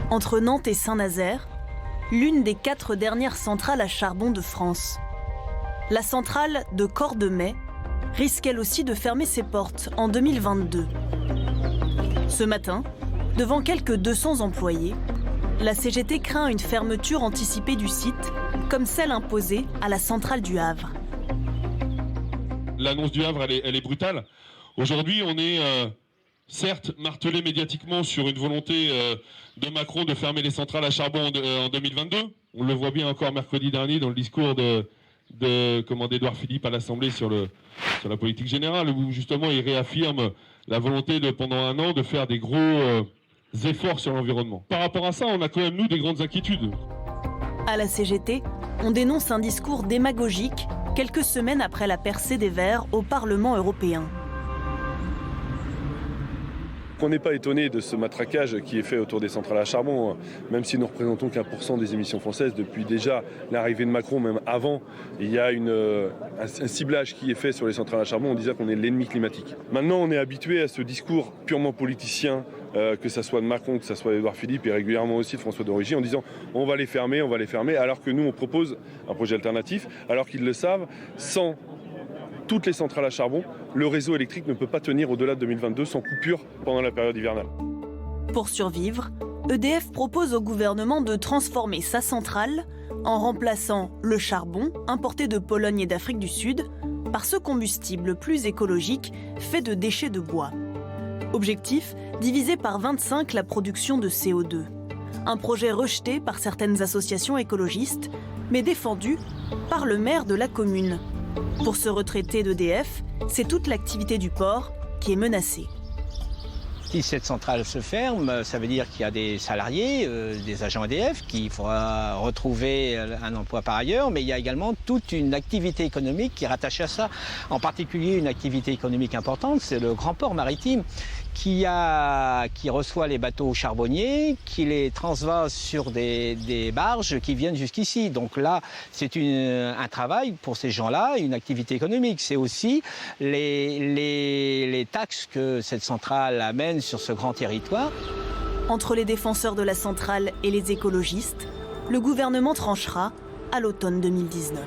Entre Nantes et Saint-Nazaire, l'une des 4 dernières centrales à charbon de France. La centrale de Cordemais risque elle aussi de fermer ses portes en 2022. Ce matin, devant quelques 200 employés, la CGT craint une fermeture anticipée du site, comme celle imposée à la centrale du Havre. L'annonce du Havre, elle est brutale. Aujourd'hui, on est certes martelé médiatiquement sur une volonté de Macron de fermer les centrales à charbon en 2022. On le voit bien encore mercredi dernier dans le discours d'Édouard Philippe à l'Assemblée sur la politique générale, où justement il réaffirme la volonté pendant un an de faire des gros efforts sur l'environnement. Par rapport à ça, on a quand même, nous, des grandes inquiétudes. À la CGT, on dénonce un discours démagogique quelques semaines après la percée des Verts au Parlement européen. On n'est pas étonné de ce matraquage qui est fait autour des centrales à charbon, même si nous ne représentons qu'1% des émissions françaises. Depuis déjà l'arrivée de Macron, même avant, il y a un ciblage qui est fait sur les centrales à charbon en disant qu'on est l'ennemi climatique. Maintenant, on est habitué à ce discours purement politicien, que ce soit de Macron, que ce soit d'Édouard Philippe et régulièrement aussi de François de Rugy, en disant on va les fermer, alors que nous on propose un projet alternatif, alors qu'ils le savent, sans toutes les centrales à charbon, le réseau électrique ne peut pas tenir au-delà de 2022 sans coupure pendant la période hivernale. Pour survivre, EDF propose au gouvernement de transformer sa centrale en remplaçant le charbon importé de Pologne et d'Afrique du Sud par ce combustible plus écologique fait de déchets de bois. Objectif, diviser par 25 la production de CO2. Un projet rejeté par certaines associations écologistes, mais défendu par le maire de la commune. Pour se retraiter d'EDF, c'est toute l'activité du port qui est menacée. Si cette centrale se ferme, ça veut dire qu'il y a des salariés, des agents EDF, qu'il faudra retrouver un emploi par ailleurs, mais il y a également toute une activité économique qui est rattachée à ça. En particulier, une activité économique importante, c'est le grand port maritime qui reçoit les bateaux charbonniers, qui les transvase sur des barges qui viennent jusqu'ici. Donc là, c'est un travail pour ces gens-là, une activité économique. C'est aussi les taxes que cette centrale amène sur ce grand territoire. Entre les défenseurs de la centrale et les écologistes, le gouvernement tranchera à l'automne 2019.